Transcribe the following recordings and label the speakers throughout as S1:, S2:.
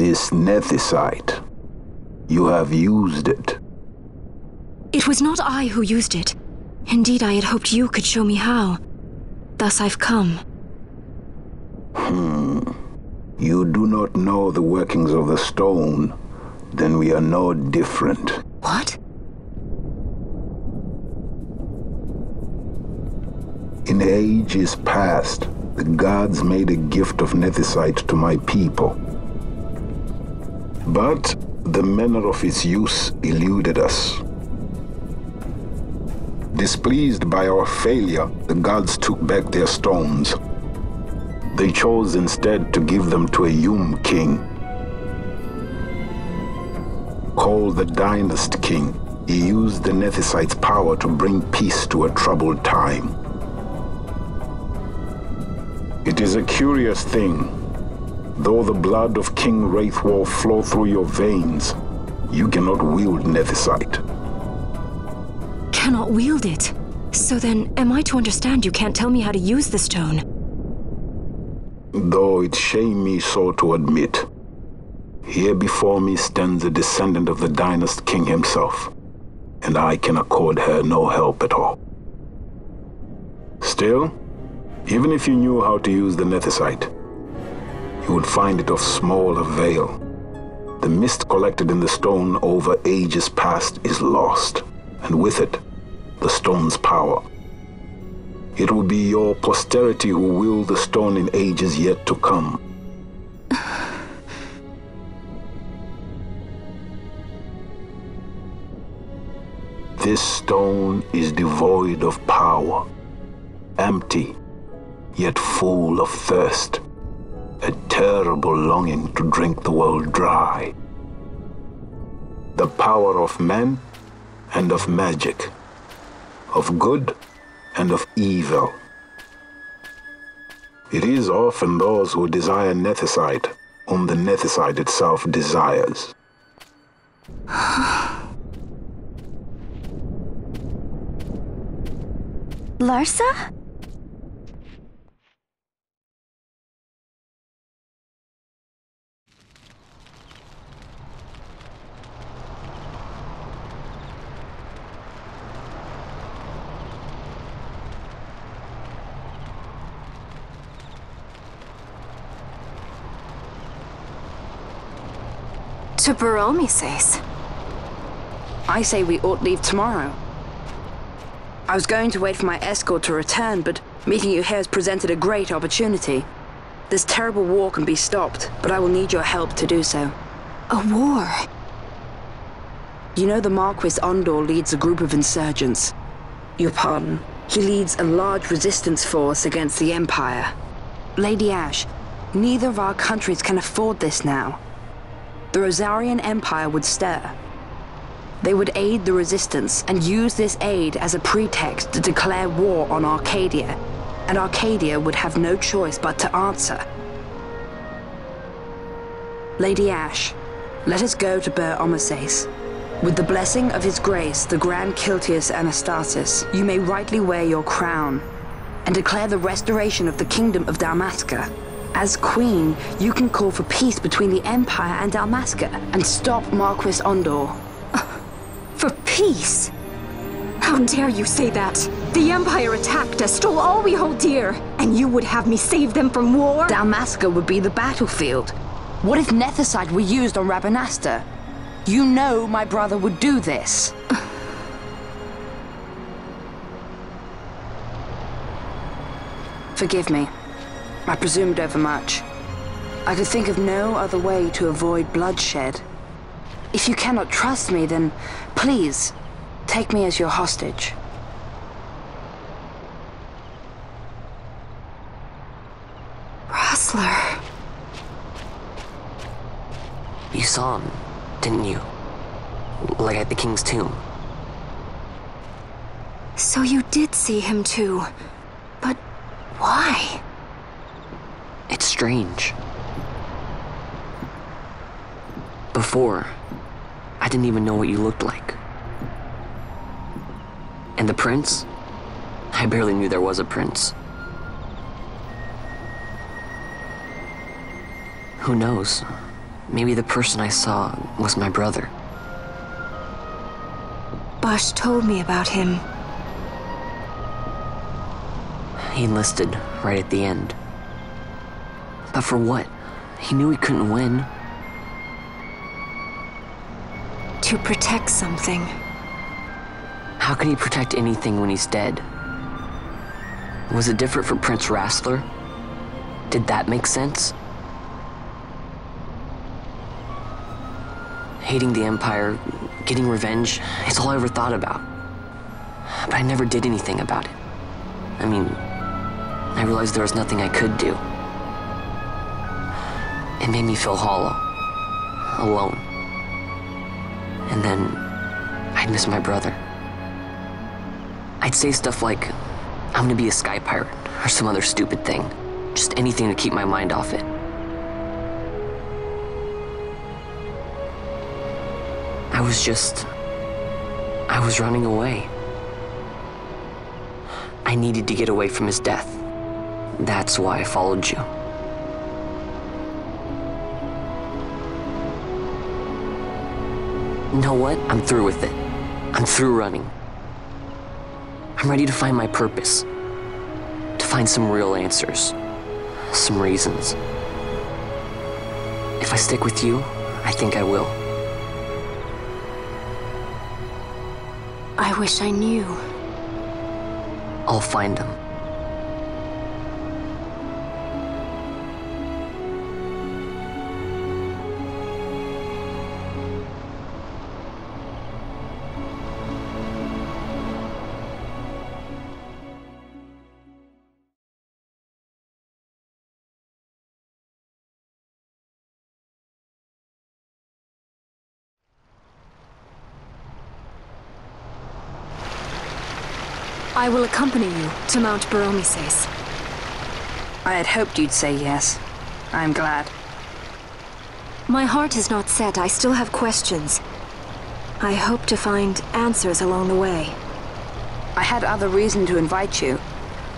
S1: This nethicite. You have used it.
S2: It was not I who used it. Indeed, I had hoped you could show me how. Thus I've come.
S1: You do not know the workings of the stone. Then we are no different.
S2: What?
S1: In ages past, the gods made a gift of nethicite to my people. But the manner of its use eluded us. Displeased by our failure, the gods took back their stones. They chose instead to give them to a Yum king. Called the Dynast King, he used the nethicite's power to bring peace to a troubled time. It is a curious thing. Though the blood of King Wraithwall flow through your veins, you cannot wield nethicite.
S2: Cannot wield it? So then, am I to understand you can't tell me how to use the stone?
S1: Though it shame me so to admit, here before me stands a descendant of the Dynast King himself, and I can accord her no help at all. Still, even if you knew how to use the nethicite, you would find it of small avail. The mist collected in the stone over ages past is lost, and with it, the stone's power. It will be your posterity who wield the stone in ages yet to come. This stone is devoid of power, empty, yet full of thirst, a terrible longing to drink the world dry. The power of men and of magic, of good and of evil. It is often those who desire nethicite whom the nethicite itself desires.
S3: Larsa?
S2: To Baromi says.
S4: I say we ought leave tomorrow. I was going to wait for my escort to return, but meeting you here has presented a great opportunity. This terrible war can be stopped, but I will need your help to do so.
S2: A war?
S4: You know the Marquis Ondor leads a group of insurgents. Your pardon. He leads a large resistance force against the Empire. Lady Ash, neither of our countries can afford this now. The Rosarian Empire would stir. They would aid the resistance and use this aid as a pretext to declare war on Arcadia, and Arcadia would have no choice but to answer. Lady Ash, let us go to Ber Omases. With the blessing of his grace, the Grand Kiltius Anastasis, you may rightly wear your crown and declare the restoration of the Kingdom of Dalmasca. As Queen, you can call for peace between the Empire and Dalmasca and stop Marquis Ondor.
S2: For peace? How dare you say that? The Empire attacked us, stole all we hold dear, and you would have me save them from war?
S4: Dalmasca would be the battlefield. What if nethicite were used on Rabanasta? You know my brother would do this. Forgive me. I presumed overmuch. I could think of no other way to avoid bloodshed. If you cannot trust me, then please, take me as your hostage.
S2: Rustler.
S5: You saw him, didn't you? Like at the King's tomb.
S2: So you did see him too. But why?
S5: It's strange. Before, I didn't even know what you looked like. And the prince? I barely knew there was a prince. Who knows? maybe the person I saw was my brother.
S2: Bosch told me about him.
S5: He enlisted right at the end. But for what? He knew he couldn't win.
S2: To protect something.
S5: How can he protect anything when he's dead? Was it different for Prince Rassler? Did that make sense? Hating the Empire, getting revenge, it's all I ever thought about. But I never did anything about it. I mean, I realized there was nothing I could do. It made me feel hollow, alone. And then I'd miss my brother. I'd say stuff like, I'm gonna be a sky pirate, or some other stupid thing. Just anything to keep my mind off it. I was running away. I needed to get away from his death. That's why I followed you. You know what? I'm through with it. I'm through running. I'm ready to find my purpose. To find some real answers. Some reasons. If I stick with you, I think I will.
S2: I wish I knew.
S5: I'll find them.
S2: I will accompany you to Mount Baromises.
S4: I had hoped you'd say yes. I'm glad.
S2: My heart is not set. I still have questions. I hope to find answers along the way.
S4: I had other reason to invite you.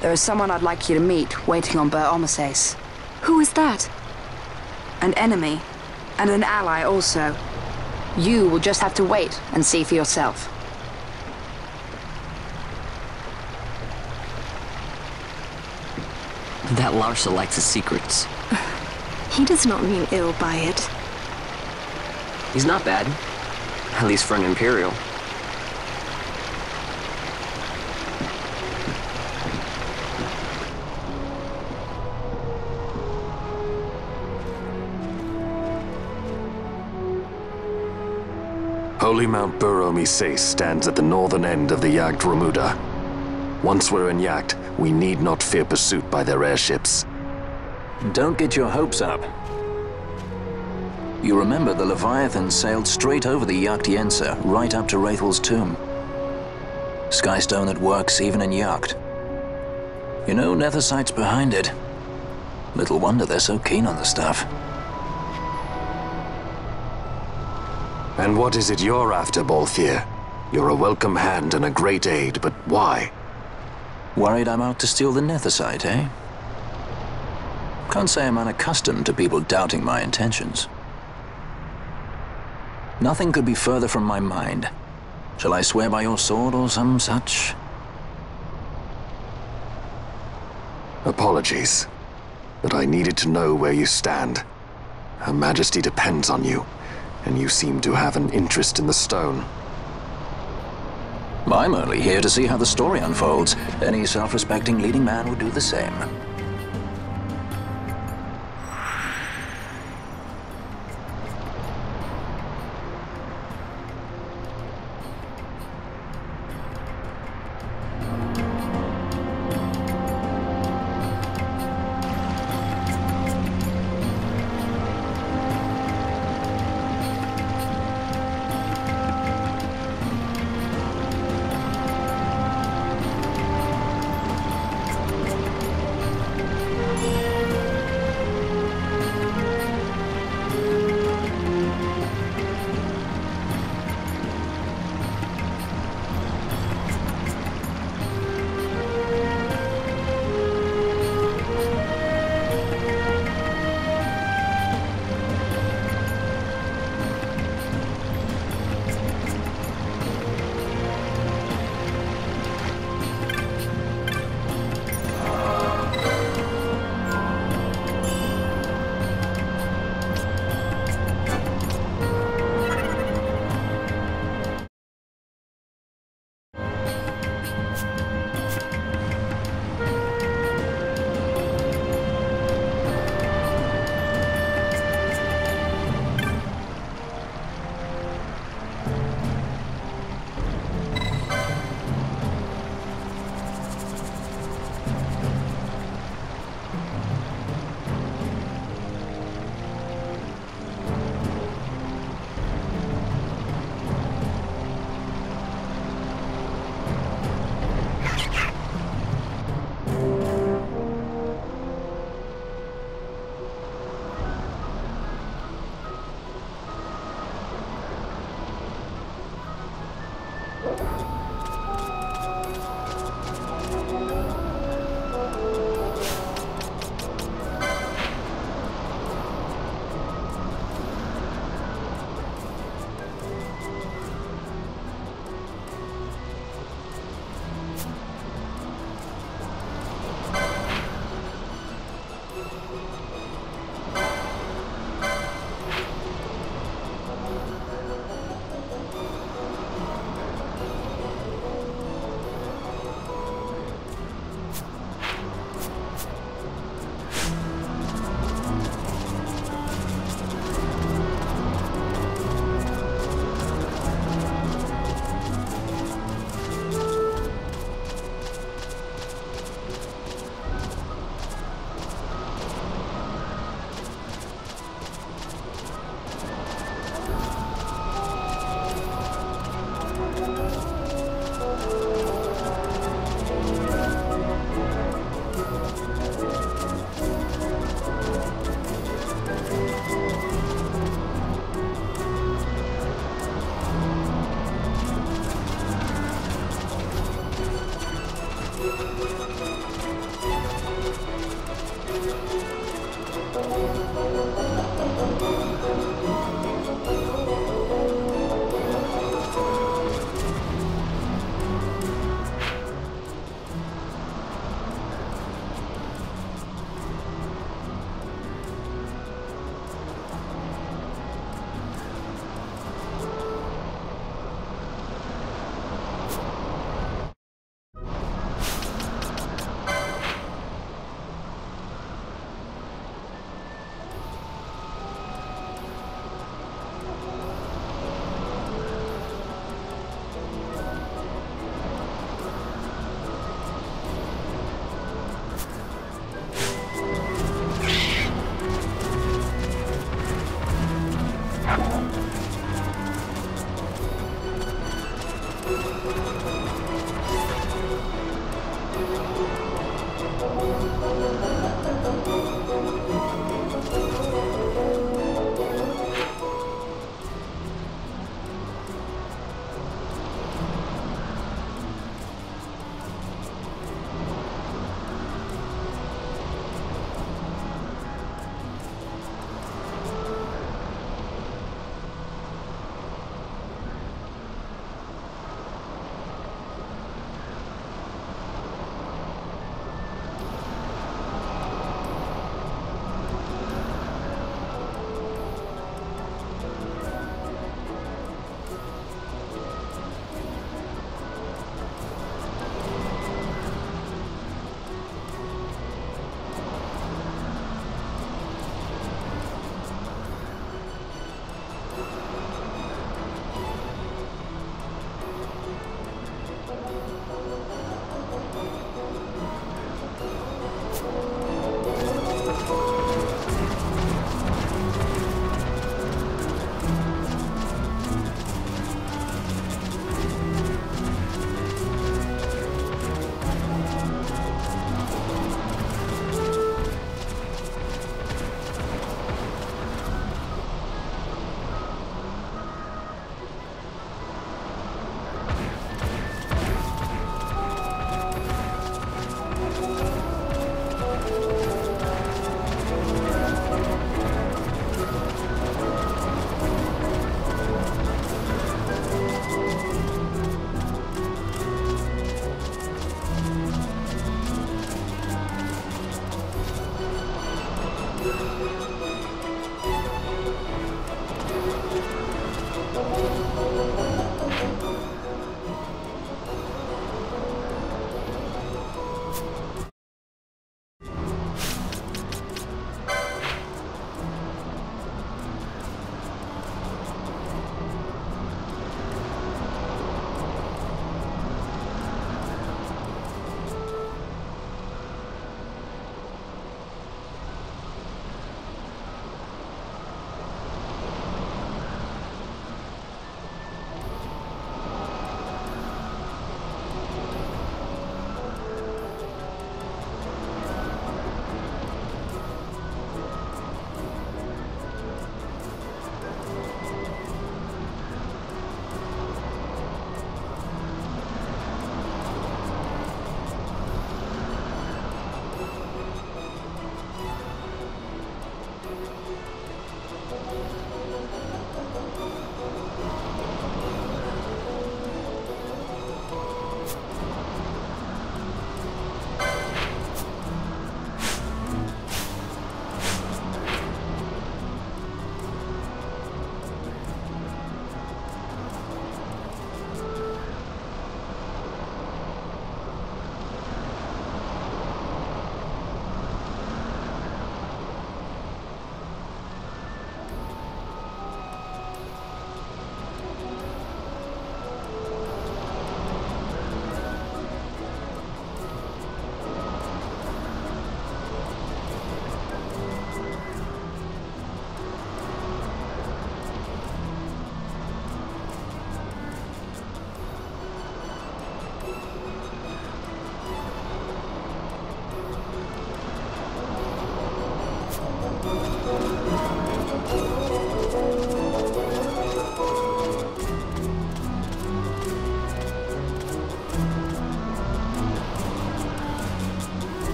S4: There is someone I'd like you to meet, waiting on Baromises.
S2: Who is that?
S4: An enemy, and an ally also. You will just have to wait and see for yourself.
S5: That Larsa likes his secrets.
S2: He does not mean ill by it.
S5: He's not bad. At least for an Imperial.
S3: Holy Mount Baromises stands at the northern end of the Jagd Remuda. Once we're in Jagd, we need not fear pursuit by their airships.
S6: Don't get your hopes up. You remember the Leviathan sailed straight over the Jagd right up to Wraithel's tomb. Skystone that works even in Jagd. You know, Nethersight's behind it. Little wonder they're so keen on the stuff.
S3: And what is it you're after, Balthier? You're a welcome hand and a great aid, but why?
S6: Worried I'm out to steal the Nethersight, eh? Can't say I'm unaccustomed to people doubting my intentions. Nothing could be further from my mind. Shall I swear by your sword or some such?
S3: Apologies, but I needed to know where you stand. Her Majesty depends on you, and you seem to have an interest in the stone.
S6: I'm only here to see how the story unfolds. Any self-respecting leading man would do the same.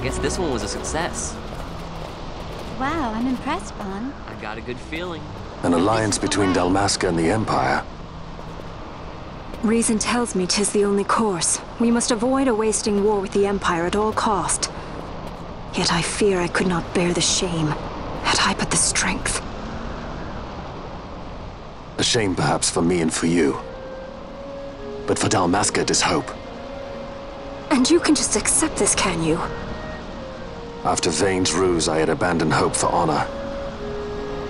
S5: guess this one was a success.
S7: Wow, I'm impressed, Vaughn.
S5: I got a good feeling.
S3: An alliance between Dalmasca and the Empire.
S2: Reason tells me 'tis the only course. We must avoid a wasting war with the Empire at all cost. Yet I fear I could not bear the shame, had I but the strength.
S3: A shame perhaps for me and for you. But for Dalmasca, 'tis hope.
S2: And you can just accept this, can you?
S3: After Vane's ruse, I had abandoned hope for honor.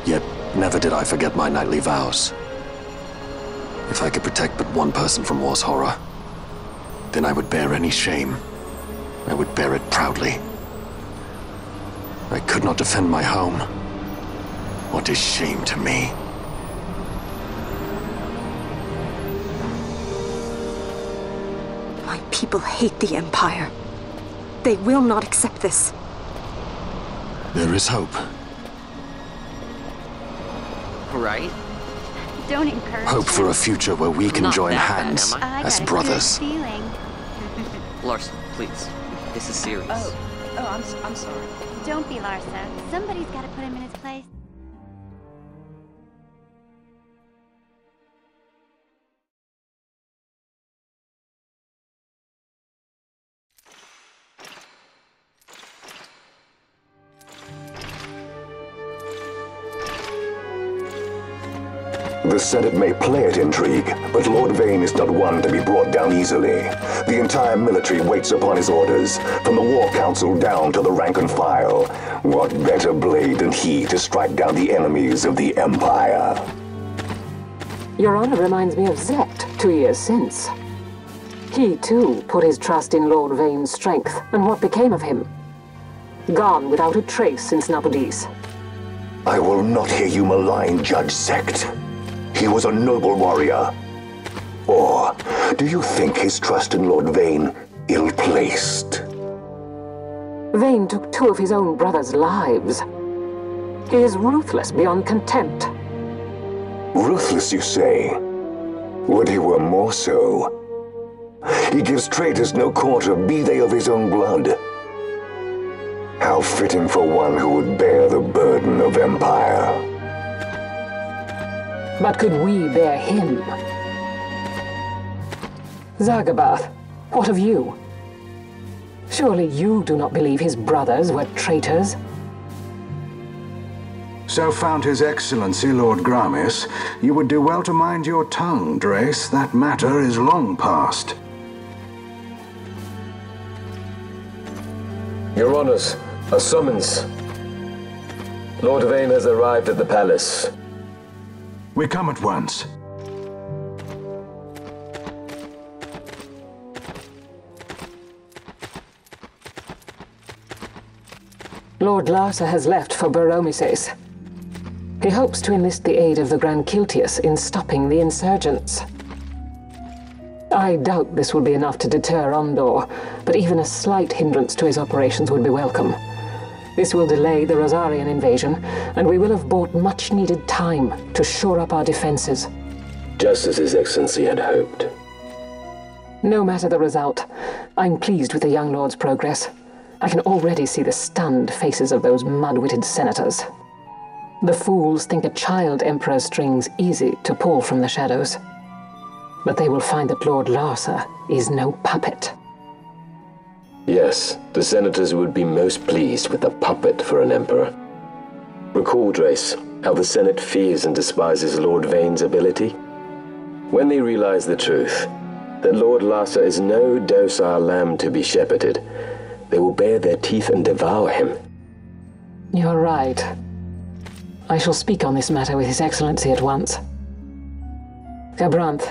S3: Yet, never did I forget my knightly vows. If I could protect but one person from war's horror, then I would bear any shame. I would bear it proudly. I could not defend my home. What is shame to me?
S2: My people hate the Empire. They will not accept this.
S3: There is hope.
S5: Right?
S7: Don't encourage
S3: Hope for a future where we can
S5: Not
S3: join
S5: that bad,
S3: hands
S5: am I?
S3: as
S7: got a
S3: brothers.
S7: good feeling.
S5: Larson, please. This is serious.
S4: I'm sorry.
S7: Don't be Larsa. Somebody's got to put him in his place.
S1: The Senate may play at intrigue, but Lord Vane is not one to be brought down easily. The entire military waits upon his orders, from the War Council down to the rank and file. What better blade than he to strike down the enemies of the Empire?
S8: Your Honor reminds me of Zect 2 years since. He, too, put his trust in Lord Vane's strength, and what became of him? Gone without a trace since Nabudis.
S1: I will not hear you malign Judge Zect. He was a noble warrior. Or do you think his trust in Lord Vane ill-placed?
S8: Vane took 2 of his own brothers' lives. He is ruthless beyond contempt.
S1: Ruthless, you say? Would he were more so. He gives traitors no quarter, be they of his own blood. How fitting for one who would bear the burden of empire.
S8: But could we bear him? Zagabath, what of you? Surely you do not believe his brothers were traitors?
S9: So found His Excellency Lord Gramis, you would do well to mind your tongue, Drace. That matter is long past.
S10: Your Honors, a summons. Lord Vane has arrived at the palace.
S9: We come at once.
S8: Lord Larsa has left for Baromises. He hopes to enlist the aid of the Grand Kiltius in stopping the insurgents. I doubt this will be enough to deter Ondor, but even a slight hindrance to his operations would be welcome. This will delay the Rosarian invasion, and we will have bought much-needed time to shore up our defenses.
S10: Just as His Excellency had hoped.
S8: No matter the result, I'm pleased with the young lord's progress. I can already see the stunned faces of those mud-witted senators. The fools think a child emperor's strings easy to pull from the shadows. But they will find that Lord Larsa is no puppet.
S10: Yes, the senators would be most pleased with a puppet for an emperor. Recall, Drace, how the Senate fears and despises Lord Vane's ability. When they realize the truth, that Lord Larsa is no docile lamb to be shepherded, they will bare their teeth and devour him.
S8: You're right. I shall speak on this matter with His Excellency at once. Gabranth,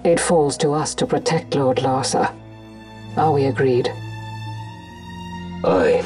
S8: it falls to us to protect Lord Larsa. Are we agreed?
S10: Aye.